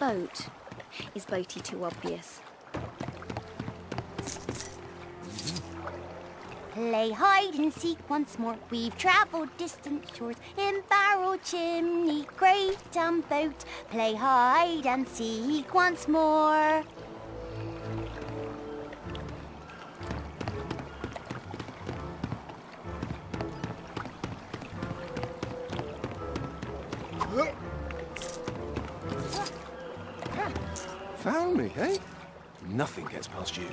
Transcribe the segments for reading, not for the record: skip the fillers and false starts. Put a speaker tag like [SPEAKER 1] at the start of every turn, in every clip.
[SPEAKER 1] boat? Is boaty too obvious?
[SPEAKER 2] Play hide and seek once more. We've travelled distant shores in barrel, chimney, crate and boat. Play hide and seek once more.
[SPEAKER 3] Found me, eh? Nothing gets past you.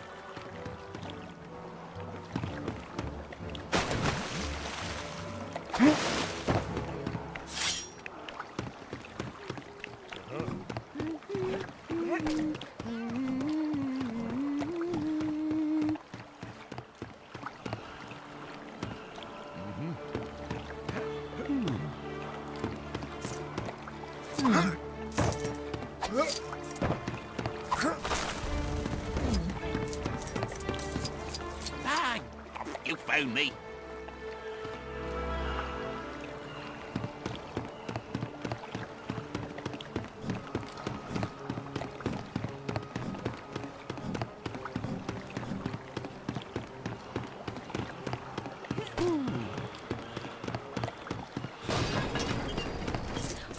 [SPEAKER 4] Ah, you found me.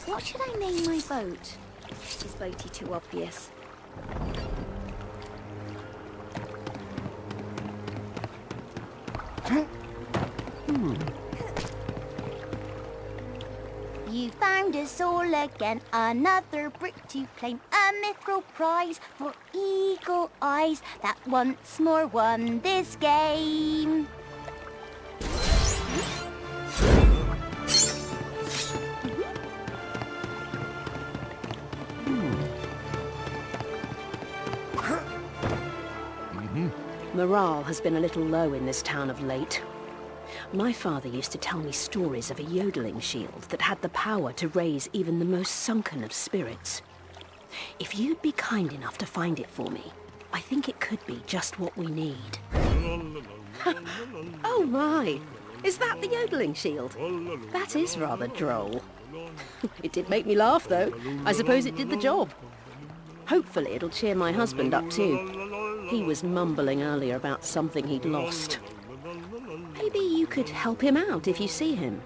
[SPEAKER 1] What should I name my boat? Is boaty too obvious?
[SPEAKER 2] You found us all again, another brick to claim, a mithril prize for eagle eyes that once more won this game.
[SPEAKER 5] Morale has been a little low in this town of late. My father used to tell me stories of a yodeling shield that had the power to raise even the most sunken of spirits. If you'd be kind enough to find it for me, I think it could be just what we need. Oh my! Is that the yodeling shield? That is rather droll. It did make me laugh though. I suppose it did the job. Hopefully it'll cheer my husband up too. He was mumbling earlier about something he'd lost. Maybe you could help him out if you see him.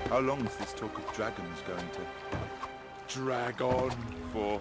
[SPEAKER 6] How long is this talk of dragons going to drag on for?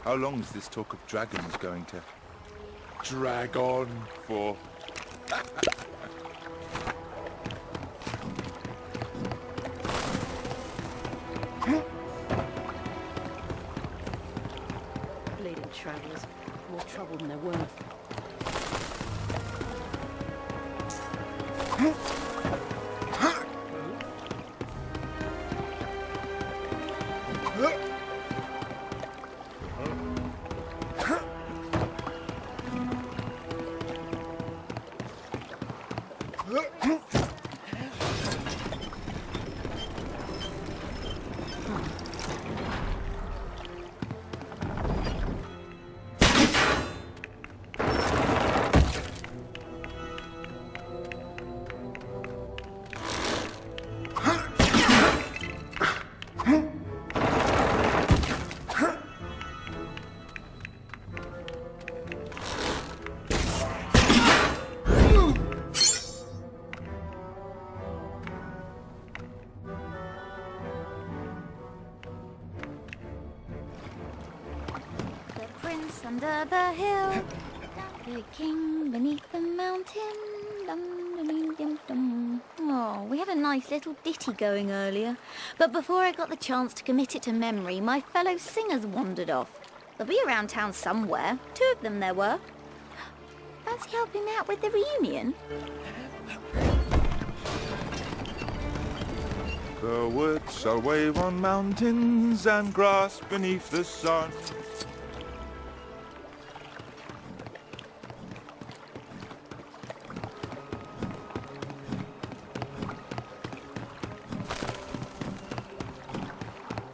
[SPEAKER 6] How long is this talk of dragons going to drag on for?
[SPEAKER 5] Bleeding travellers. More trouble than they're worth.
[SPEAKER 2] Under the hill, the king beneath the mountain. Dum, dum, dum, dum. Oh, we had a nice little ditty going earlier, but before I got the chance to commit it to memory, my fellow singers wandered off. They'll be around town somewhere. 2 of them there were. Fancy helping me out with the reunion?
[SPEAKER 6] The wood shall wave on mountains and grass beneath the sun.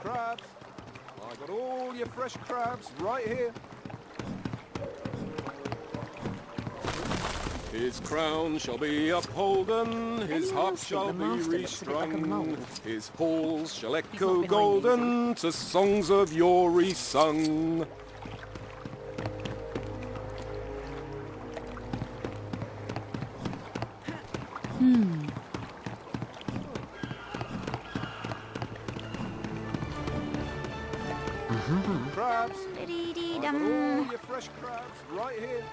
[SPEAKER 3] Crabs. I got all your fresh crabs right here.
[SPEAKER 7] His crown shall be upholden, his
[SPEAKER 5] Anyone
[SPEAKER 7] harp
[SPEAKER 5] else think
[SPEAKER 7] shall
[SPEAKER 5] the
[SPEAKER 7] be
[SPEAKER 5] Master looks a bit like a mole?
[SPEAKER 7] restrung, his halls shall
[SPEAKER 5] not
[SPEAKER 7] echo
[SPEAKER 5] behind me,
[SPEAKER 7] golden to songs of yore resung.
[SPEAKER 3] Crabs. I got
[SPEAKER 2] Dee-dee-dum.
[SPEAKER 3] all your fresh crabs right here.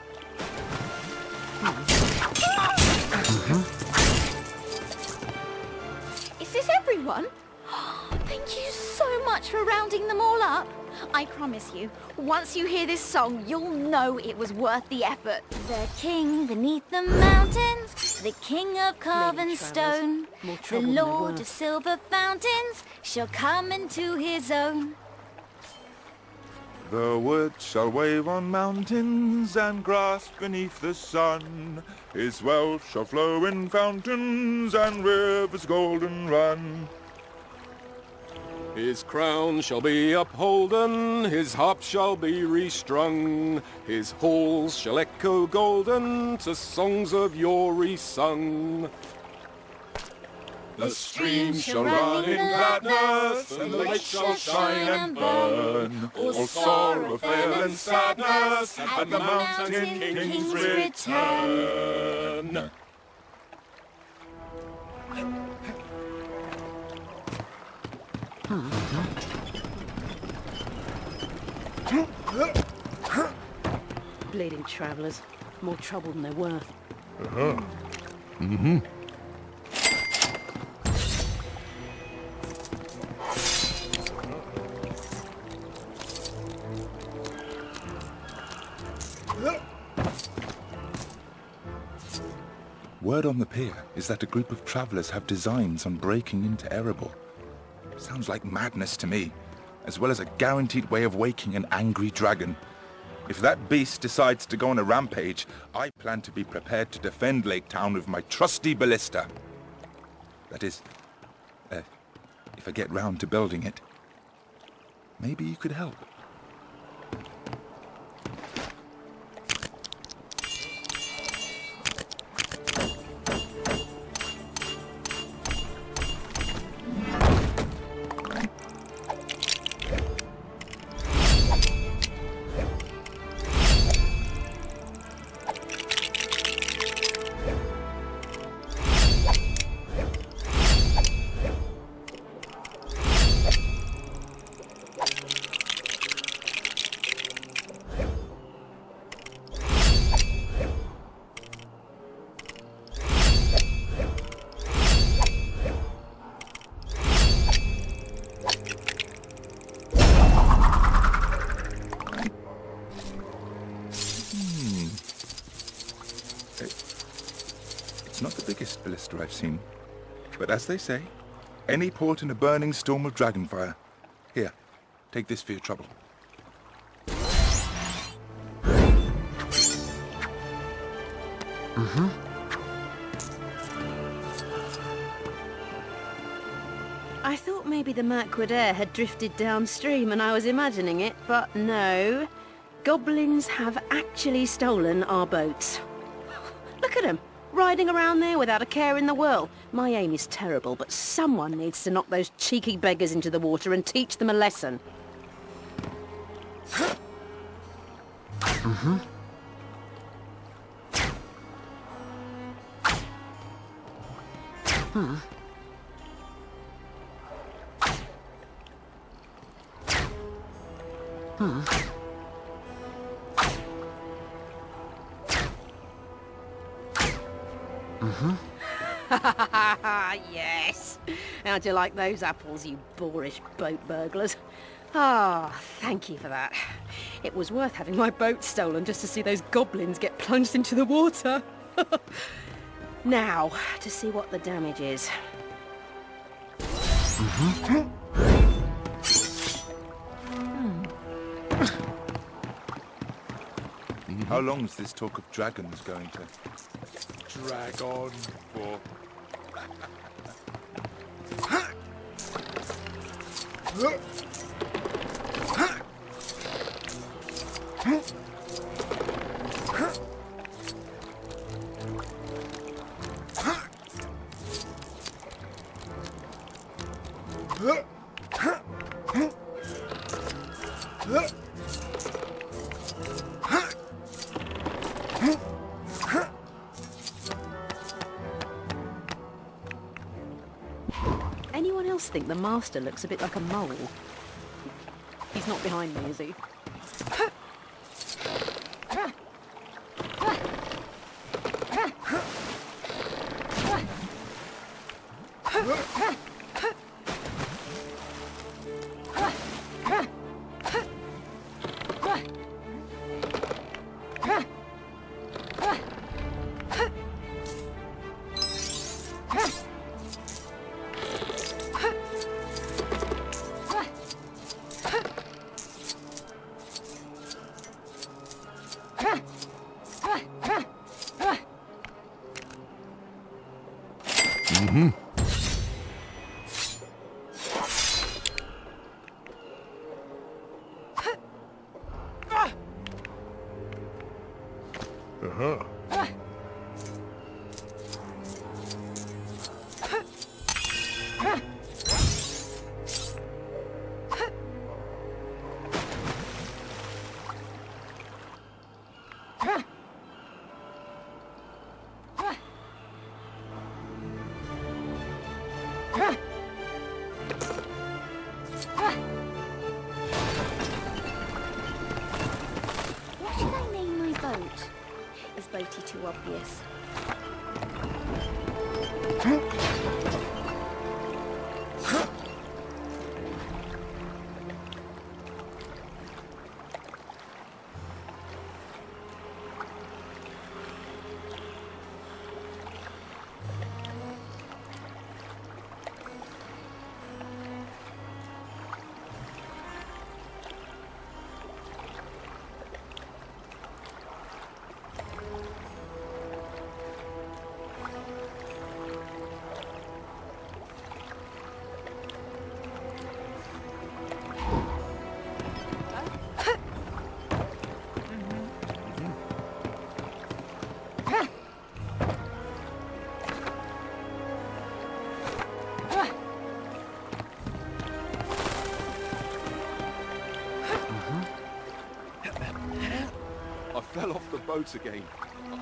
[SPEAKER 2] Is this everyone? Thank you so much for rounding them all up. I promise you, once you hear this song, you'll know it was worth the effort. The king beneath the mountains, the king of carven stone,
[SPEAKER 5] More
[SPEAKER 2] the
[SPEAKER 5] trouble than they're
[SPEAKER 2] lord
[SPEAKER 5] worth.
[SPEAKER 2] of silver fountains shall come into his own.
[SPEAKER 6] The wood shall wave on mountains and grass beneath the sun. His wealth shall flow in fountains and rivers golden run.
[SPEAKER 7] His crown shall be upholden, his harp shall be restrung, his halls shall echo golden to songs of yore resung.
[SPEAKER 6] The streams shall run in gladness, and the lakes shall shine and burn. All sorrow, fail, and sadness at the mountain king's return.
[SPEAKER 5] Bleeding travellers. More trouble than they're worth.
[SPEAKER 6] Word on the pier is that a group of travellers have designs on breaking into Erebor. Sounds like madness to me, as well as a guaranteed way of waking an angry dragon. If that beast decides to go on a rampage, I plan to be prepared to defend Lake Town with my trusty ballista. That is, if I get round to building it. Maybe you could help. biggest ballista I've seen. But as they say, any port in a burning storm of dragonfire. Here, take this for your trouble.
[SPEAKER 5] I thought maybe the Mirkwood air had drifted downstream and I was imagining it, but no. Goblins have actually stolen our boats. Look at them, riding around there without a care in the world. My aim is terrible, but someone needs to knock those cheeky beggars into the water and teach them a lesson. Yes! How'd you like those apples, you boorish boat burglars? Ah, thank you for that. It was worth having my boat stolen just to see those goblins get plunged into the water. Now, to see what the damage is.
[SPEAKER 6] How long is this talk of dragons going to drag on for?
[SPEAKER 5] Anyone else think the Master looks a bit like a mole? He's not behind me, is he?
[SPEAKER 1] What should I name my boat? Is boaty too obvious?
[SPEAKER 3] I fell off the boat again.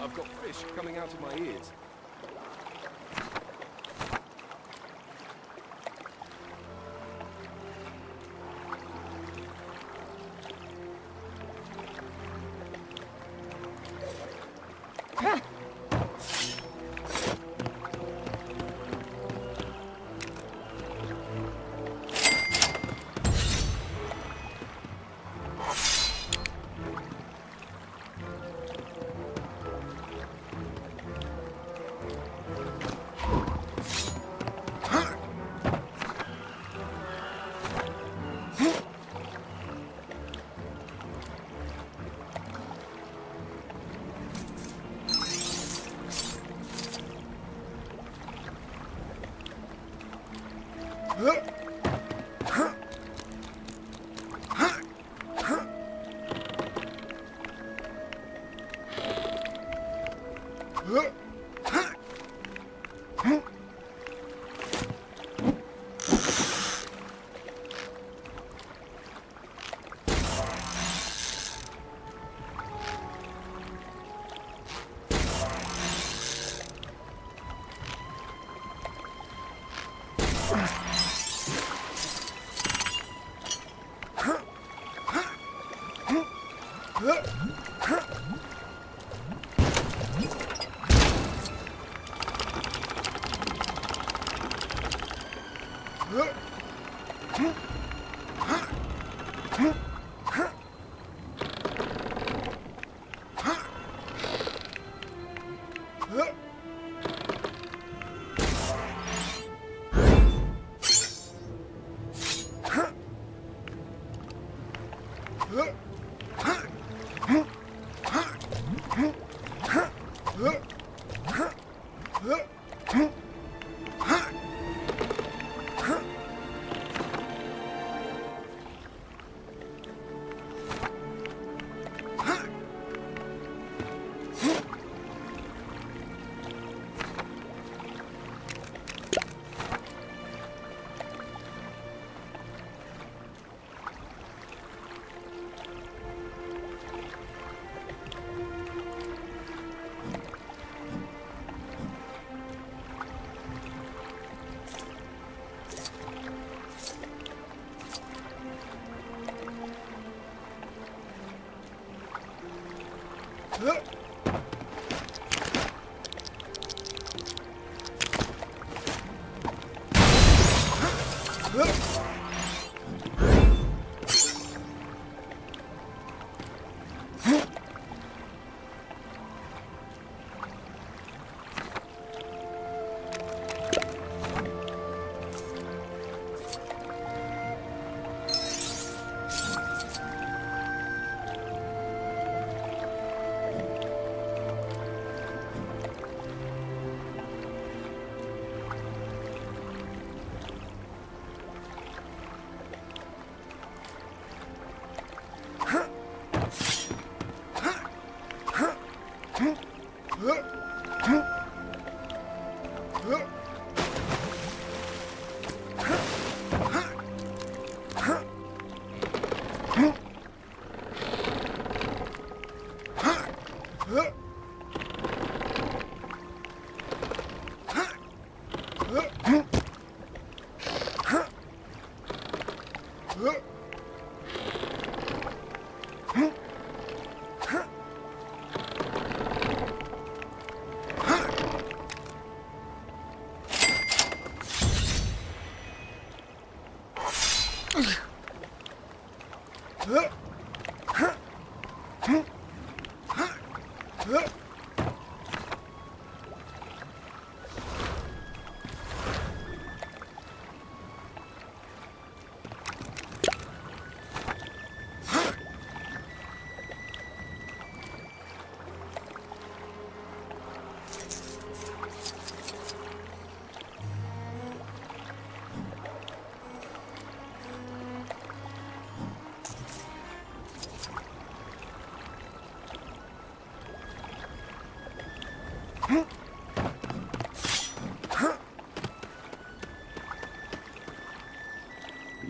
[SPEAKER 3] I've got fish coming out of my ears.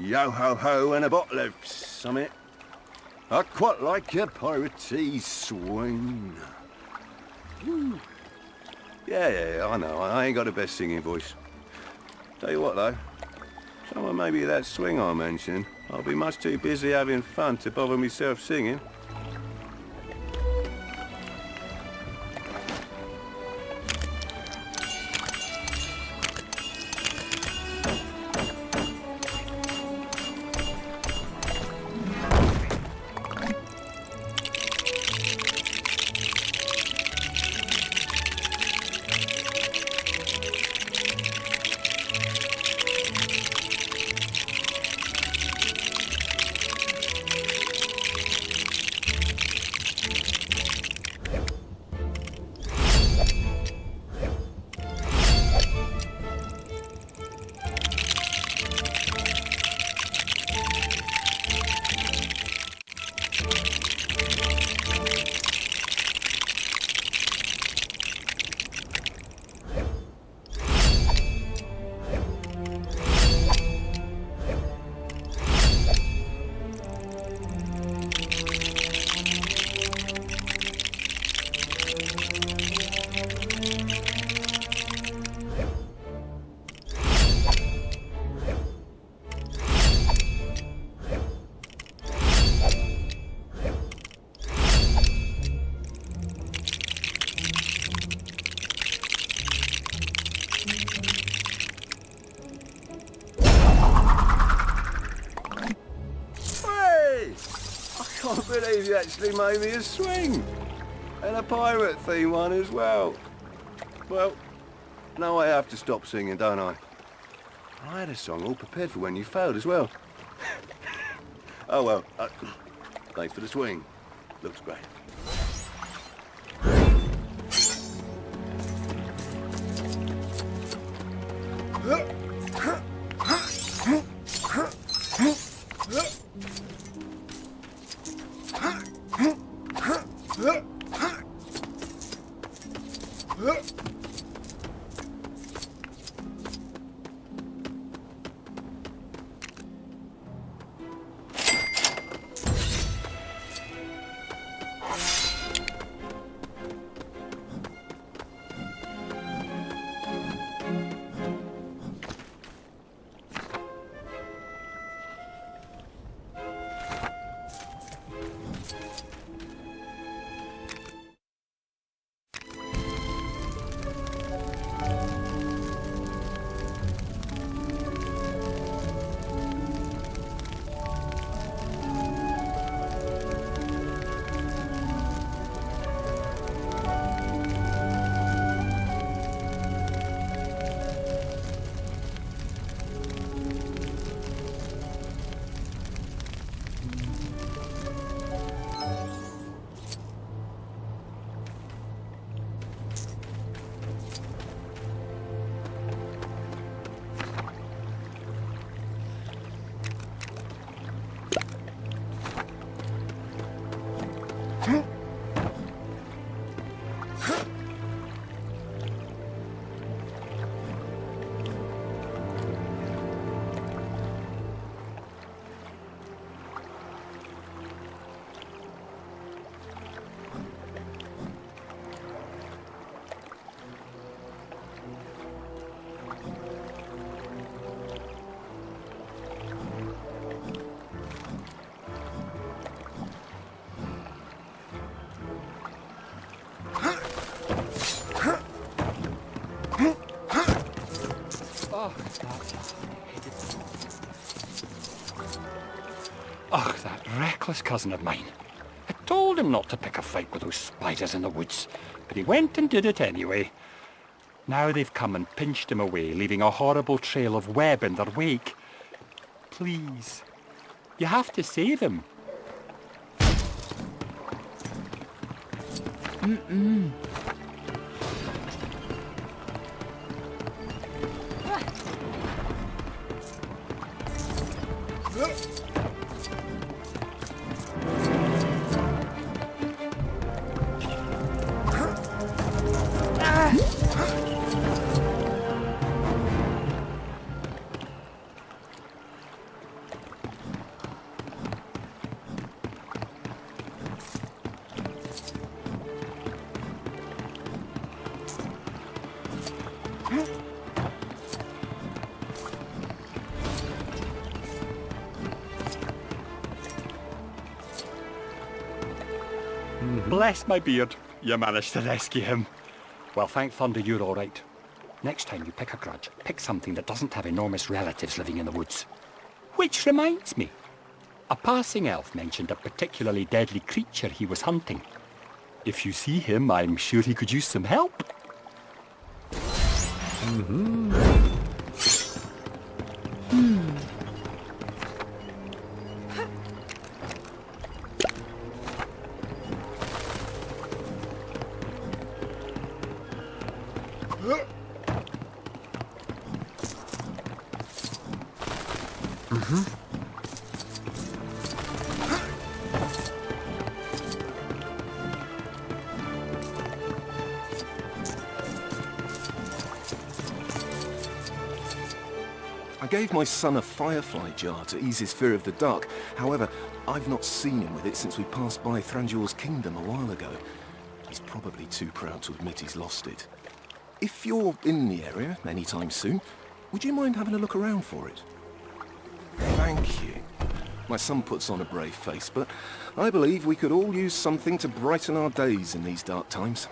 [SPEAKER 8] Yo-ho-ho and a bottle of summit. I quite like your piratey swing. Yeah, I know. I ain't got the best singing voice. Tell you what, though. Someone maybe that swing I mentioned. I'll be much too busy having fun to bother myself singing. I can't believe you actually made me a swing. And a pirate theme one as well. Well, now I have to stop singing, don't I? I had a song all prepared for when you failed as well. Oh well, thanks for the swing. Looks great.
[SPEAKER 9] Ugh, that reckless cousin of mine. I told him not to pick a fight with those spiders in the woods, but he went and did it anyway. Now they've come and pinched him away, leaving a horrible trail of web in their wake. Please, you have to save him. Bless my beard, you managed to rescue him. Well, thank thunder you're all right. Next time you pick a grudge, pick something that doesn't have enormous relatives living in the woods. Which reminds me, a passing elf mentioned a particularly deadly creature he was hunting. If you see him, I'm sure he could use some help.
[SPEAKER 3] I gave my son a firefly jar to ease his fear of the dark. However, I've not seen him with it since we passed by Thranduil's kingdom a while ago. He's probably too proud to admit he's lost it. If you're in the area anytime soon, would you mind having a look around for it? Thank you. My son puts on a brave face, but I believe we could all use something to brighten our days in these dark times.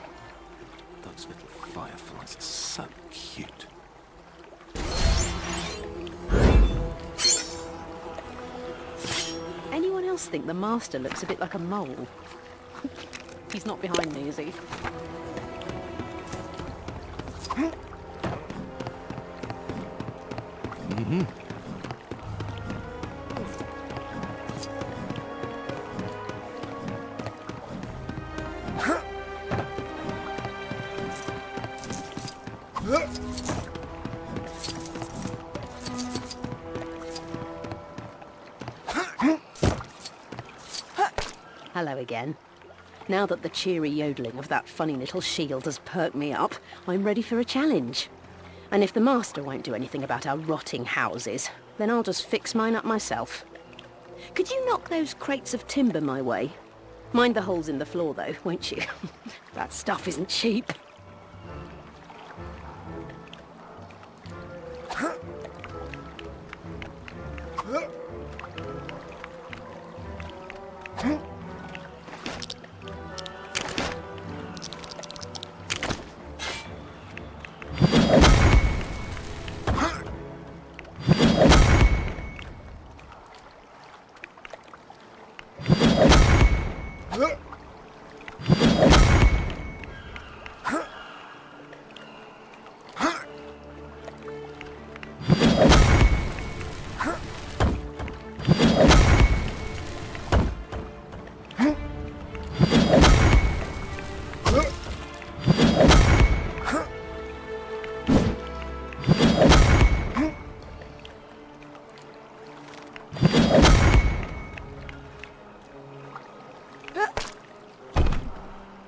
[SPEAKER 3] Those little fireflies are so cute.
[SPEAKER 5] Anyone else think the Master looks a bit like a mole? He's not behind me, is he? Hello again. Now that the cheery yodeling of that funny little shield has perked me up, I'm ready for a challenge. And if the Master won't do anything about our rotting houses, then I'll just fix mine up myself. Could you knock those crates of timber my way? Mind the holes in the floor, though, won't you? That stuff isn't cheap.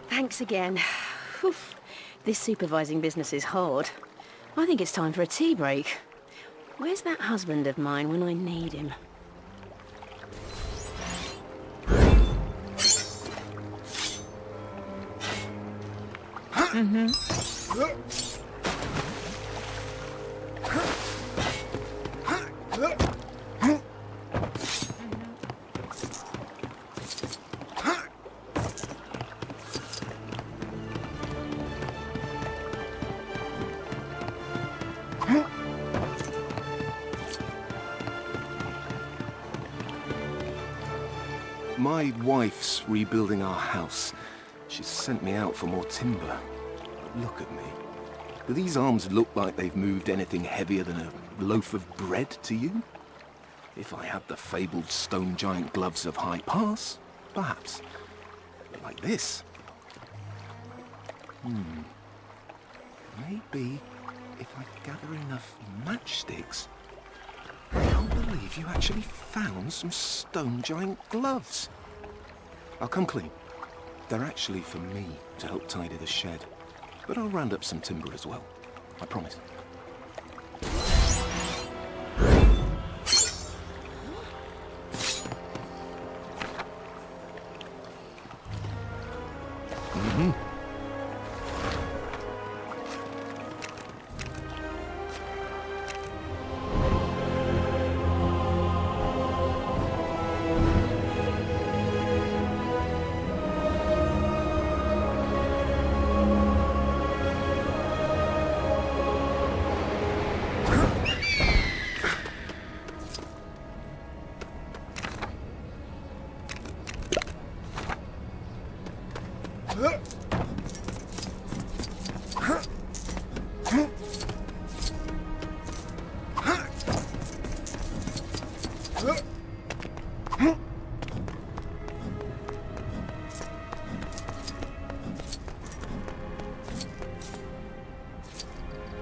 [SPEAKER 5] Thanks again. Oof. This supervising business is hard. I think it's time for a tea break. Where's that husband of mine when I need him?
[SPEAKER 3] My wife's rebuilding our house. She's sent me out for more timber. But look at me. Do these arms look like they've moved anything heavier than a loaf of bread to you? If I had the fabled stone giant gloves of High Pass, perhaps. But like this? Maybe if I gather enough matchsticks. I can't believe you actually found some stone giant gloves. I'll come clean. They're actually for me to help tidy the shed. But I'll round up some timber as well. I promise.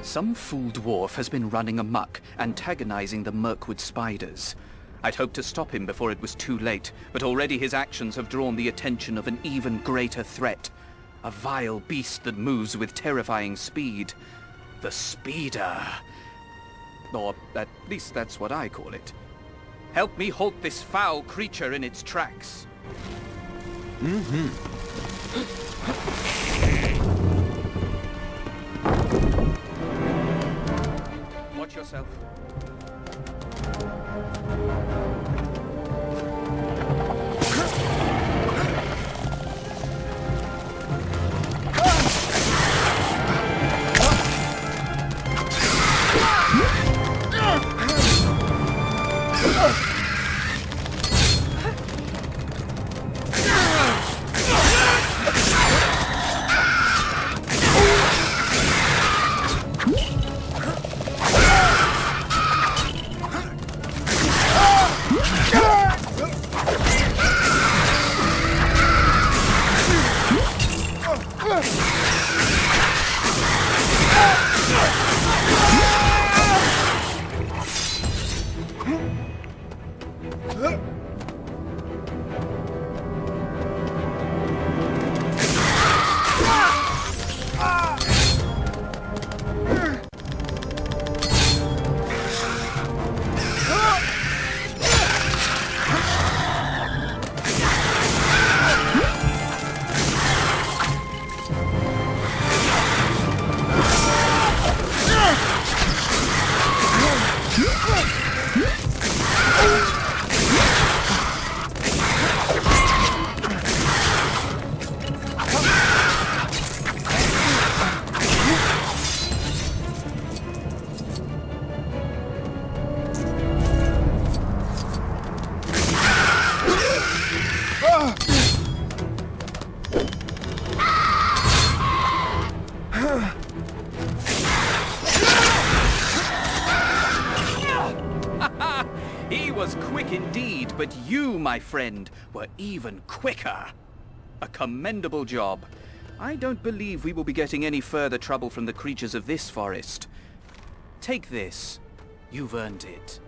[SPEAKER 10] Some fool dwarf has been running amok, antagonizing the Mirkwood spiders. I'd hoped to stop him before it was too late, but already his actions have drawn the attention of an even greater threat. A vile beast that moves with terrifying speed. The Speeder. Or at least that's what I call it. Help me halt this foul creature in its tracks. Watch yourself. He was quick indeed, but you, my friend, were even quicker. A commendable job. I don't believe we will be getting any further trouble from the creatures of this forest. Take this. You've earned it.